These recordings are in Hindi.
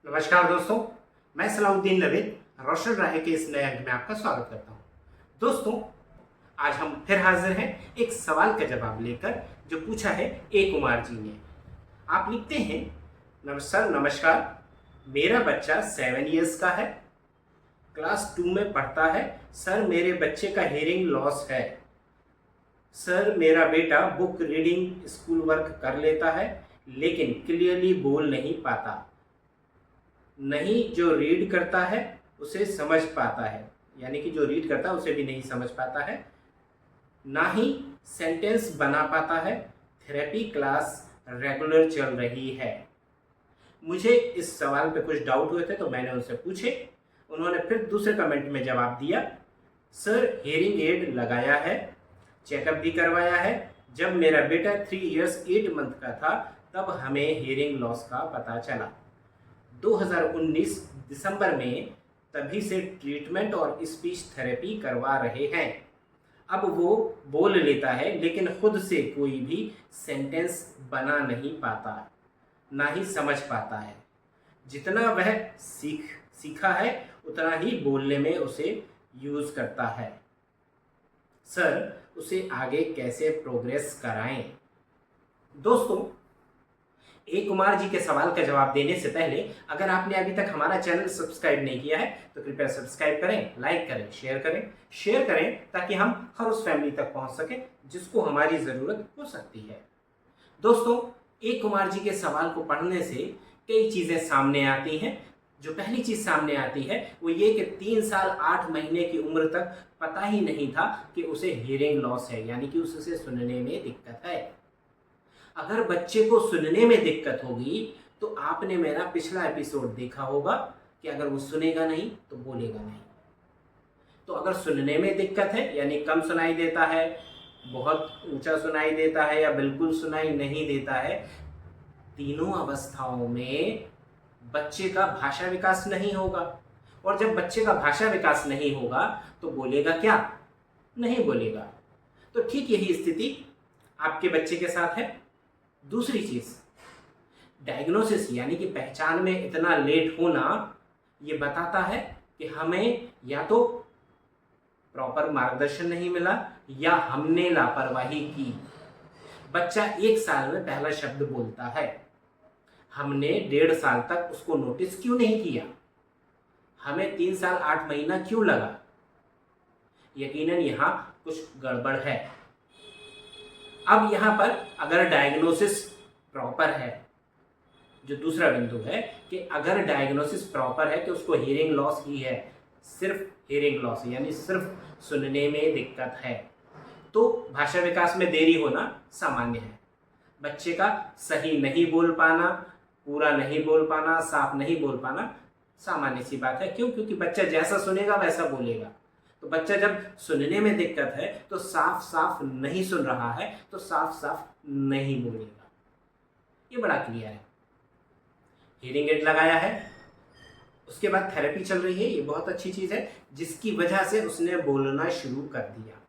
नमस्कार दोस्तों, मैं सलाउद्दीन नवीद रोशन राय के इस नए अंक में आपका स्वागत करता हूं। दोस्तों, आज हम फिर हाजिर हैं एक सवाल का जवाब लेकर जो पूछा है ए कुमार जी ने। आप लिखते हैं, नमस्कार, मेरा बच्चा 7 इयर्स का है, क्लास 2 में पढ़ता है। सर, मेरे बच्चे का हियरिंग लॉस है। सर, मेरा बेटा बुक रीडिंग स्कूल वर्क कर लेता है लेकिन क्लियरली बोल नहीं पाता। नहीं जो रीड करता है उसे समझ पाता है, यानी कि जो रीड करता है उसे भी नहीं समझ पाता है, ना ही सेंटेंस बना पाता है। थेरेपी क्लास रेगुलर चल रही है। मुझे इस सवाल पे कुछ डाउट हुए थे तो मैंने उनसे पूछे। उन्होंने फिर दूसरे कमेंट में जवाब दिया, सर हियरिंग एड लगाया है, चेकअप भी करवाया है। जब मेरा बेटा 3 इयर्स 8 मंथ का था तब हमें हियरिंग लॉस का पता चला। 2019 दिसंबर में तभी से ट्रीटमेंट और स्पीच थेरेपी करवा रहे हैं। अब वो बोल लेता है लेकिन खुद से कोई भी सेंटेंस बना नहीं पाता, ना ही समझ पाता है। जितना वह सीखा है उतना ही बोलने में उसे यूज़ करता है। सर, उसे आगे कैसे प्रोग्रेस कराएं? दोस्तों, ए कुमार जी के सवाल का जवाब देने से पहले अगर आपने अभी तक हमारा चैनल सब्सक्राइब नहीं किया है तो कृपया सब्सक्राइब करें, लाइक करें, शेयर करें ताकि हम हर उस फैमिली तक पहुंच सके जिसको हमारी ज़रूरत हो सकती है। दोस्तों, ए कुमार जी के सवाल को पढ़ने से कई चीज़ें सामने आती हैं। जो पहली चीज़ सामने आती है वो ये कि 3 साल 8 महीने की उम्र तक पता ही नहीं था कि उसे हियरिंग लॉस है, यानी कि उसे सुनने में दिक्कत है। अगर बच्चे को सुनने में दिक्कत होगी तो आपने मेरा पिछला एपिसोड देखा होगा कि अगर वो सुनेगा नहीं तो बोलेगा नहीं। तो अगर सुनने में दिक्कत है यानी कम सुनाई देता है, बहुत ऊंचा सुनाई देता है या बिल्कुल सुनाई नहीं देता है, तीनों अवस्थाओं में बच्चे का भाषा विकास नहीं होगा। और जब बच्चे का भाषा विकास नहीं होगा तो बोलेगा क्या? नहीं बोलेगा। तो ठीक यही स्थिति आपके बच्चे के साथ है। दूसरी चीज, डायग्नोसिस यानी कि पहचान में इतना लेट होना ये बताता है कि हमें या तो प्रॉपर मार्गदर्शन नहीं मिला या हमने लापरवाही की। बच्चा 1 साल में पहला शब्द बोलता है, हमने 1.5 साल तक उसको नोटिस क्यों नहीं किया? हमें 3 साल 8 महीना क्यों लगा? यकीनन यहां कुछ गड़बड़ है। अब यहाँ पर अगर डायग्नोसिस प्रॉपर है, जो दूसरा बिंदु है कि अगर डायग्नोसिस प्रॉपर है कि उसको हियरिंग लॉस ही है, सिर्फ हियरिंग लॉस यानी सिर्फ सुनने में दिक्कत है, तो भाषा विकास में देरी होना सामान्य है। बच्चे का सही नहीं बोल पाना, पूरा नहीं बोल पाना, साफ नहीं बोल पाना सामान्य सी बात है। क्यों? क्योंकि बच्चा जैसा सुनेगा वैसा बोलेगा। तो बच्चा जब सुनने में दिक्कत है तो साफ साफ नहीं सुन रहा है तो साफ साफ नहीं बोलेगा। ये बड़ा क्लियर है। हियरिंग एड लगाया है, उसके बाद थेरेपी चल रही है, ये बहुत अच्छी चीज़ है जिसकी वजह से उसने बोलना शुरू कर दिया।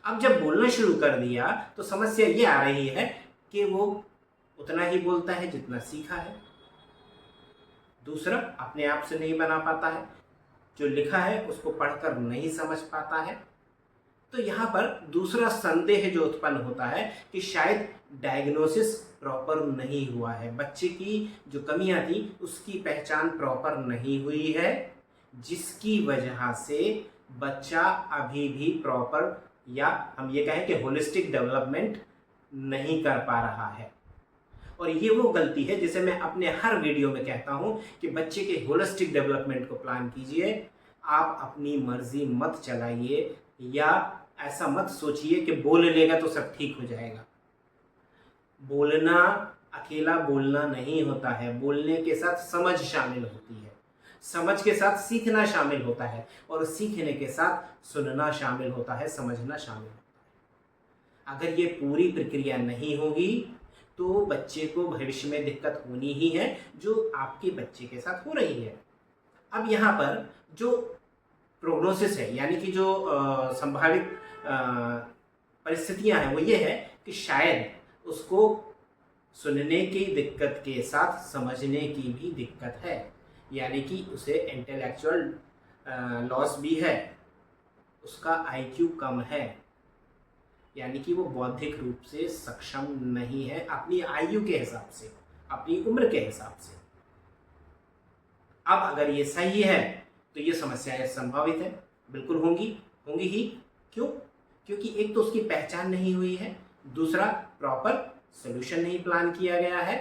अब जब बोलना शुरू कर दिया तो समस्या ये आ रही है कि वो उतना ही बोलता है जितना सीखा है। दूसरा, अपने आप से नहीं बना पाता है, जो लिखा है उसको पढ़कर नहीं समझ पाता है। तो यहाँ पर दूसरा संदेह जो उत्पन्न होता है कि शायद डायग्नोसिस प्रॉपर नहीं हुआ है, बच्चे की जो कमियां थी उसकी पहचान प्रॉपर नहीं हुई है, जिसकी वजह से बच्चा अभी भी प्रॉपर या हम ये कहें कि होलिस्टिक डेवलपमेंट नहीं कर पा रहा है। और ये वो गलती है जिसे मैं अपने हर वीडियो में कहता हूं कि बच्चे के होलिस्टिक डेवलपमेंट को प्लान कीजिए। आप अपनी मर्जी मत चलाइए या ऐसा मत सोचिए कि बोल लेगा तो सब ठीक हो जाएगा। बोलना अकेला बोलना नहीं होता है, बोलने के साथ समझ शामिल होती है, समझ के साथ सीखना शामिल होता है और सीखने के साथ सुनना शामिल होता है, समझना शामिल होता है। अगर ये पूरी प्रक्रिया नहीं होगी तो बच्चे को भविष्य में दिक्कत होनी ही है, जो आपके बच्चे के साथ हो रही है। अब यहाँ पर जो प्रोग्नोसिस है यानी कि जो संभावित परिस्थितियां हैं वो ये है कि शायद उसको सुनने की दिक्कत के साथ समझने की भी दिक्कत है। यानी कि उसे इंटेलेक्चुअल लॉस भी है, उसका आईक्यू कम है, यानी कि वो बौद्धिक रूप से सक्षम नहीं है अपनी आयु के हिसाब से, अपनी उम्र के हिसाब से। अब अगर ये सही है तो ये समस्याएं संभावित है, बिल्कुल होंगी ही। क्यों? क्योंकि एक तो उसकी पहचान नहीं हुई है, दूसरा प्रॉपर सोल्यूशन नहीं प्लान किया गया है।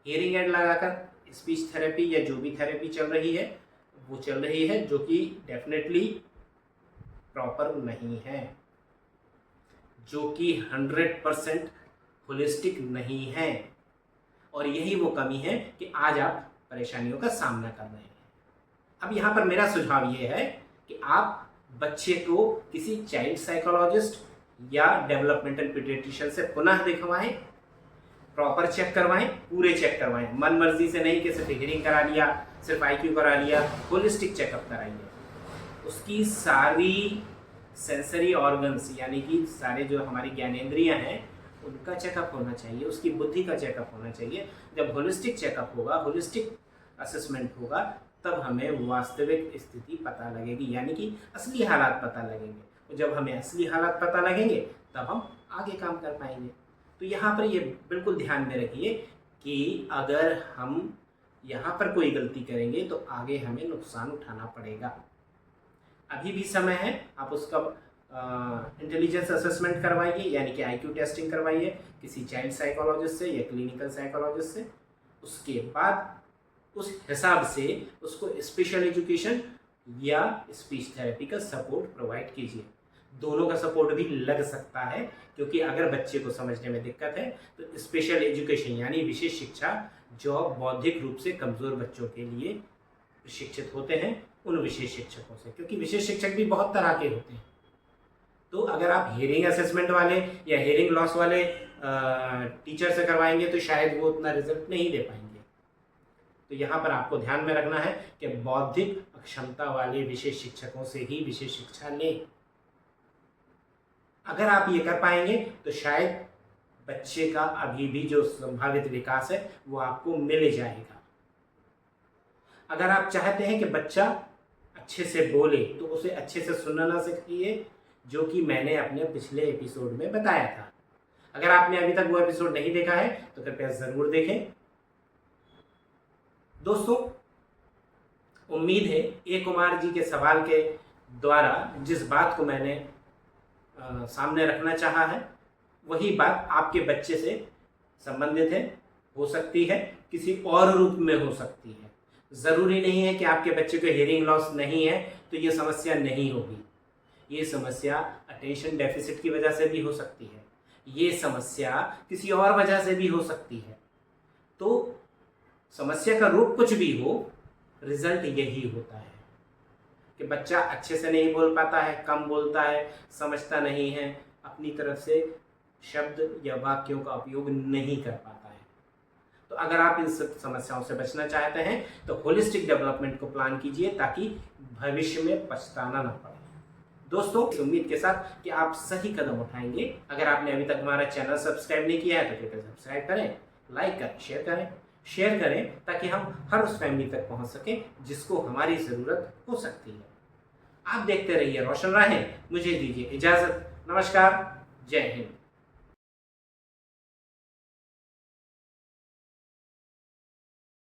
हियरिंग एड लगाकर स्पीच थेरेपी या जो भी थेरेपी चल रही है वो चल रही है, जो कि डेफिनेटली प्रॉपर नहीं है, जो कि 100% होलिस्टिक नहीं है। और यही वो कमी है कि आज आप परेशानियों का सामना कर रहे हैं। अब यहाँ पर मेरा सुझाव ये है कि आप बच्चे को किसी चाइल्ड साइकोलॉजिस्ट या डेवलपमेंटल पीडियाट्रिशियन से पुनः दिखवाएं, प्रॉपर चेक करवाएं, पूरे चेक करवाएं, मन मर्जी से नहीं कि सिर्फ हियरिंग करा लिया, सिर्फ आईक्यू करा लिया। होलिस्टिक चेकअप कराइए, उसकी सारी सेंसरी ऑर्गन्स यानी कि सारे जो हमारी ज्ञानेंद्रियां हैं उनका चेकअप होना चाहिए, उसकी बुद्धि का चेकअप होना चाहिए। जब होलिस्टिक चेकअप होगा, होलिस्टिक असेसमेंट होगा, तब हमें वास्तविक स्थिति पता लगेगी, यानी कि असली हालात पता लगेंगे। और जब हमें असली हालात पता लगेंगे तब हम आगे काम कर पाएंगे। तो यहाँ पर ये बिल्कुल ध्यान में रखिए कि अगर हम यहाँ पर कोई गलती करेंगे तो आगे हमें नुकसान उठाना पड़ेगा। अभी भी समय है, आप उसका इंटेलिजेंस असेसमेंट करवाइए, यानी कि आईक्यू टेस्टिंग करवाइए किसी चाइल्ड साइकोलॉजिस्ट से या क्लिनिकल साइकोलॉजिस्ट से। उसके बाद उस हिसाब से उसको स्पेशल एजुकेशन या स्पीच थेरेपी का सपोर्ट प्रोवाइड कीजिए। दोनों का सपोर्ट भी लग सकता है, क्योंकि अगर बच्चे को समझने में दिक्कत है तो स्पेशल एजुकेशन यानी विशेष शिक्षा जो बौद्धिक रूप से कमज़ोर बच्चों के लिए प्रशिक्षित होते हैं, उन विशेष शिक्षकों से, क्योंकि विशेष शिक्षक भी बहुत तरह के होते हैं। तो अगर आप हियरिंग असेसमेंट वाले या हियरिंग लॉस वाले टीचर से करवाएंगे तो शायद वो उतना रिजल्ट नहीं दे पाएंगे। तो यहाँ पर आपको ध्यान में रखना है कि बौद्धिक अक्षमता वाले विशेष शिक्षकों से ही विशेष शिक्षा लें। अगर आप ये कर पाएंगे तो शायद बच्चे का अभी भी जो संभावित विकास है वो आपको मिल जाएगा। अगर आप चाहते हैं कि बच्चा अच्छे से बोले तो उसे अच्छे से सुनना सिखाइए, जो कि मैंने अपने पिछले एपिसोड में बताया था। अगर आपने अभी तक वो एपिसोड नहीं देखा है तो कृपया ज़रूर देखें। दोस्तों, उम्मीद है ए कुमार जी के सवाल के द्वारा जिस बात को मैंने सामने रखना चाहा है वही बात आपके बच्चे से संबंधित है, हो सकती है किसी और रूप में हो सकती है। ज़रूरी नहीं है कि आपके बच्चे को हियरिंग लॉस नहीं है तो ये समस्या नहीं होगी। ये समस्या अटेंशन डेफिसिट की वजह से भी हो सकती है, ये समस्या किसी और वजह से भी हो सकती है। तो समस्या का रूप कुछ भी हो, रिजल्ट यही होता है कि बच्चा अच्छे से नहीं बोल पाता है, कम बोलता है, समझता नहीं है, अपनी तरफ से शब्द या वाक्यों का उपयोग नहीं कर पाता है। तो अगर आप इन सब समस्याओं से बचना चाहते हैं तो होलिस्टिक डेवलपमेंट को प्लान कीजिए ताकि भविष्य में पछताना ना पड़े। दोस्तों, इस उम्मीद के साथ कि आप सही कदम उठाएंगे। अगर आपने अभी तक हमारा चैनल सब्सक्राइब नहीं किया है तो कृपया सब्सक्राइब करें, लाइक करें, शेयर करें ताकि हम हर उस फैमिली तक पहुंच सकें जिसको हमारी ज़रूरत हो सकती है। आप देखते रहिए रोशन राहें। मुझे दीजिए इजाज़त। नमस्कार, जय हिंद।